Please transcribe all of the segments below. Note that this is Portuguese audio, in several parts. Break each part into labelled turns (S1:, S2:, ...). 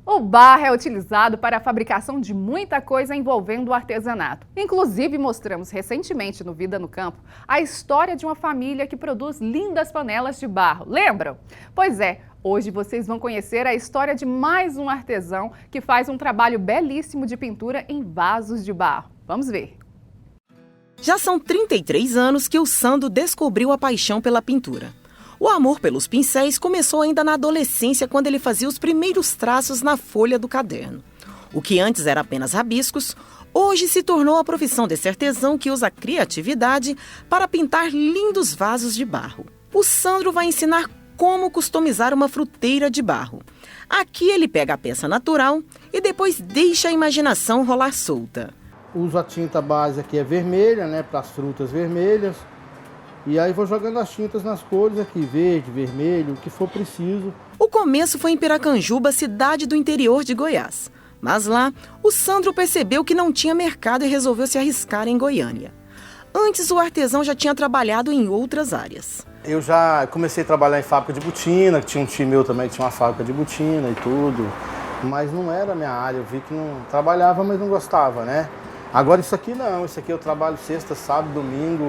S1: O barro é utilizado para a fabricação de muita coisa envolvendo o artesanato. Inclusive, mostramos recentemente no Vida no Campo a história de uma família que produz lindas panelas de barro. Lembram? Pois é, hoje vocês vão conhecer a história de mais um artesão que faz um trabalho belíssimo de pintura em vasos de barro. Vamos ver.
S2: Já são 33 anos que o Sandro descobriu a paixão pela pintura. O amor pelos pincéis começou ainda na adolescência, quando ele fazia os primeiros traços na folha do caderno. O que antes era apenas rabiscos, hoje se tornou a profissão desse artesão que usa a criatividade para pintar lindos vasos de barro. O Sandro vai ensinar como customizar uma fruteira de barro. Aqui ele pega a peça natural e depois deixa a imaginação rolar solta.
S3: Uso a tinta base aqui, é vermelha, né, para as frutas vermelhas. E aí vou jogando as tintas nas cores aqui, verde, vermelho, o que for preciso.
S2: O começo foi em Piracanjuba, cidade do interior de Goiás. Mas lá, o Sandro percebeu que não tinha mercado e resolveu se arriscar em Goiânia. Antes, o artesão já tinha trabalhado em outras áreas.
S3: Eu já comecei a trabalhar em fábrica de botina, que tinha um tio meu também que tinha uma fábrica de botina e tudo. Mas não era a minha área, eu vi que não trabalhava, mas não gostava, né? Agora isso aqui não, isso aqui eu trabalho sexta, sábado, domingo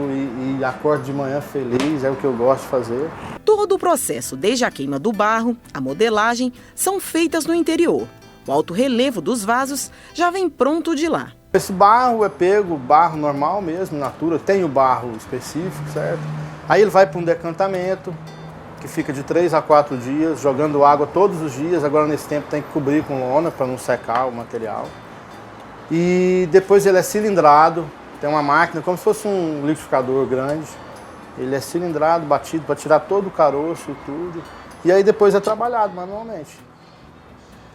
S3: e acordo de manhã feliz, é o que eu gosto de fazer.
S2: Todo o processo, desde a queima do barro, a modelagem, são feitas no interior. O alto relevo dos vasos já vem pronto de lá.
S3: Esse barro é pego, barro normal mesmo, natura, tem o barro específico, certo? Aí ele vai para um decantamento, que fica de 3 a 4 dias, jogando água todos os dias. Agora nesse tempo tem que cobrir com lona para não secar o material. E depois ele é cilindrado, tem uma máquina como se fosse um liquidificador grande. Ele é cilindrado, batido para tirar todo o caroço e tudo. E aí depois é trabalhado manualmente.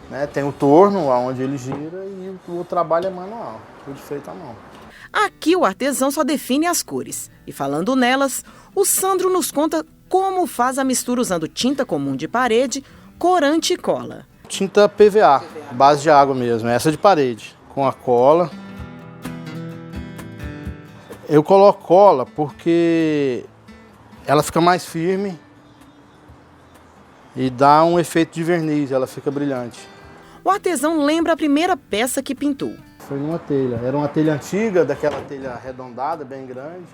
S3: Né? Tem o torno, onde ele gira, e o trabalho é manual, tudo feito à mão.
S2: Aqui o artesão só define as cores. E falando nelas, o Sandro nos conta como faz a mistura usando tinta comum de parede, corante e cola.
S3: Tinta PVA, base de água mesmo, essa de parede. Com a cola. Eu coloco cola porque ela fica mais firme e dá um efeito de verniz, ela fica brilhante.
S2: O artesão lembra a primeira peça que pintou.
S3: Foi numa telha, era uma telha antiga, daquela telha arredondada, bem grande.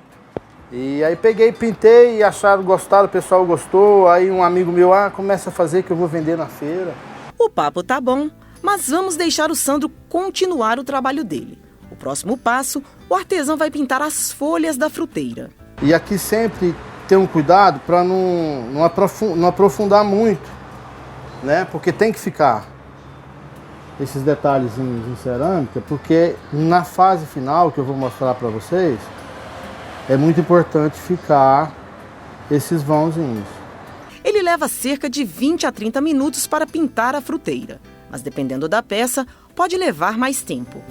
S3: E aí peguei, pintei e acharam, gostaram, o pessoal gostou. Aí um amigo meu, começa a fazer que eu vou vender na feira.
S2: O papo tá bom, mas vamos deixar o Sandro continuar o trabalho dele. O próximo passo, o artesão vai pintar as folhas da fruteira.
S3: E aqui sempre tem um cuidado para não aprofundar muito, né? Porque tem que ficar esses detalhezinhos em cerâmica, porque na fase final que eu vou mostrar para vocês, é muito importante ficar esses vãozinhos.
S2: Ele leva cerca de 20 a 30 minutos para pintar a fruteira. Mas dependendo da peça, pode levar mais tempo.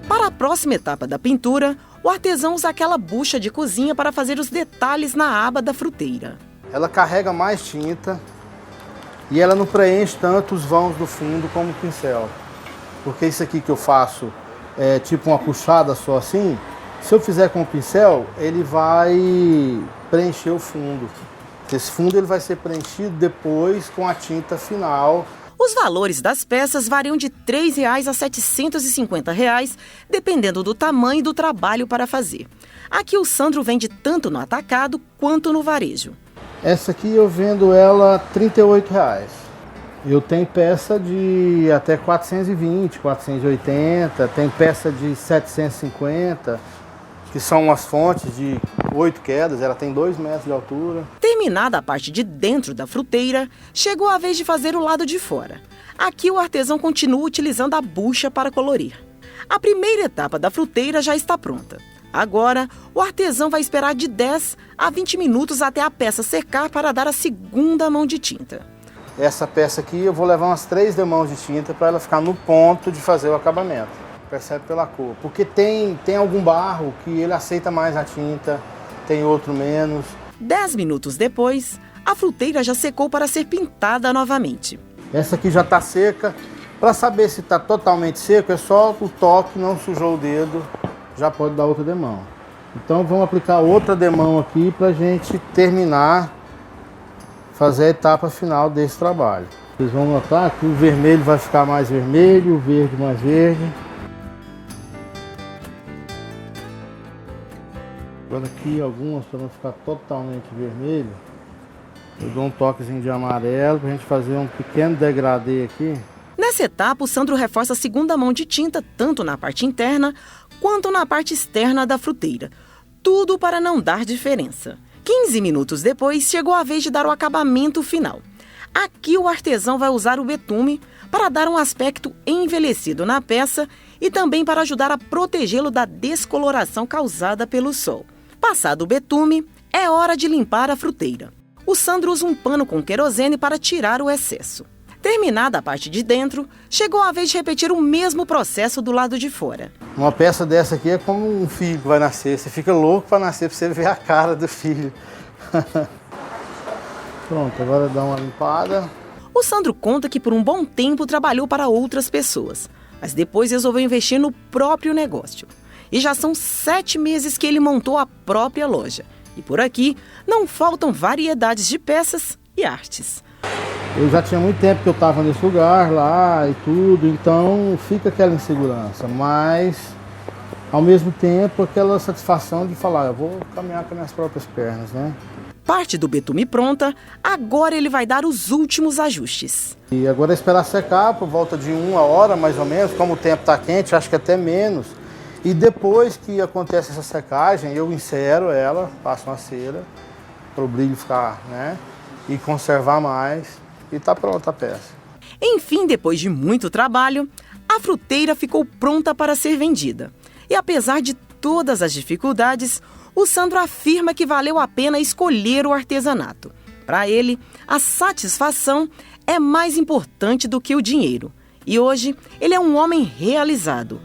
S2: Para a próxima etapa da pintura, o artesão usa aquela bucha de cozinha para fazer os detalhes na aba da fruteira.
S3: Ela carrega mais tinta e ela não preenche tanto os vãos do fundo como o pincel. Porque isso aqui que eu faço é tipo uma puxada só assim, se eu fizer com o pincel, ele vai preencher o fundo. Esse fundo ele vai ser preenchido depois com a tinta final.
S2: Os valores das peças variam de R$ 3,00 a R$ 750, dependendo do tamanho e do trabalho para fazer. Aqui o Sandro vende tanto no atacado quanto no varejo.
S3: Essa aqui eu vendo ela R$ 38,00. Eu tenho peça de até 420, 480, tem peça de 750, que são umas fontes de 8 quedas, ela tem 2 metros de altura.
S2: Terminada a parte de dentro da fruteira, chegou a vez de fazer o lado de fora. Aqui o artesão continua utilizando a bucha para colorir. A primeira etapa da fruteira já está pronta. Agora, o artesão vai esperar de 10 a 20 minutos até a peça secar para dar a segunda mão de tinta.
S3: Essa peça aqui eu vou levar umas 3 demãos de tinta para ela ficar no ponto de fazer o acabamento. Percebe pela cor. Porque tem algum barro que ele aceita mais a tinta, tem outro menos.
S2: 10 minutos depois, a fruteira já secou para ser pintada novamente.
S3: Essa aqui já está seca. Para saber se está totalmente seco, é só o toque, não sujou o dedo, já pode dar outra demão. Então vamos aplicar outra demão aqui para a gente terminar, fazer a etapa final desse trabalho. Vocês vão notar que o vermelho vai ficar mais vermelho, o verde mais verde. Agora aqui algumas, para não ficar totalmente vermelho, eu dou um toquezinho de amarelo para a gente fazer um pequeno degradê aqui.
S2: Nessa etapa, o Sandro reforça a segunda mão de tinta tanto na parte interna quanto na parte externa da fruteira. Tudo para não dar diferença. 15 minutos depois, chegou a vez de dar o acabamento final. Aqui o artesão vai usar o betume para dar um aspecto envelhecido na peça e também para ajudar a protegê-lo da descoloração causada pelo sol. Passado o betume, é hora de limpar a fruteira. O Sandro usa um pano com querosene para tirar o excesso. Terminada a parte de dentro, chegou a vez de repetir o mesmo processo do lado de fora.
S3: Uma peça dessa aqui é como um filho que vai nascer. Você fica louco para nascer, para você ver a cara do filho. Pronto, agora dá uma limpada.
S2: O Sandro conta que por um bom tempo trabalhou para outras pessoas, mas depois resolveu investir no próprio negócio. E já são 7 meses que ele montou a própria loja. E por aqui não faltam variedades de peças e artes.
S3: Eu já tinha muito tempo que eu estava nesse lugar lá e tudo, então fica aquela insegurança, mas ao mesmo tempo aquela satisfação de falar, eu vou caminhar com as minhas próprias pernas, né?
S2: Parte do betume pronta, agora ele vai dar os últimos ajustes.
S3: E agora é esperar secar por volta de 1 hora mais ou menos, como o tempo está quente, acho que até menos. E depois que acontece essa secagem, eu encero ela, passo uma cera, para o brilho ficar, né? E conservar mais. E está pronta a peça.
S2: Enfim, depois de muito trabalho, a fruteira ficou pronta para ser vendida. E apesar de todas as dificuldades, o Sandro afirma que valeu a pena escolher o artesanato. Para ele, a satisfação é mais importante do que o dinheiro. E hoje, ele é um homem realizado.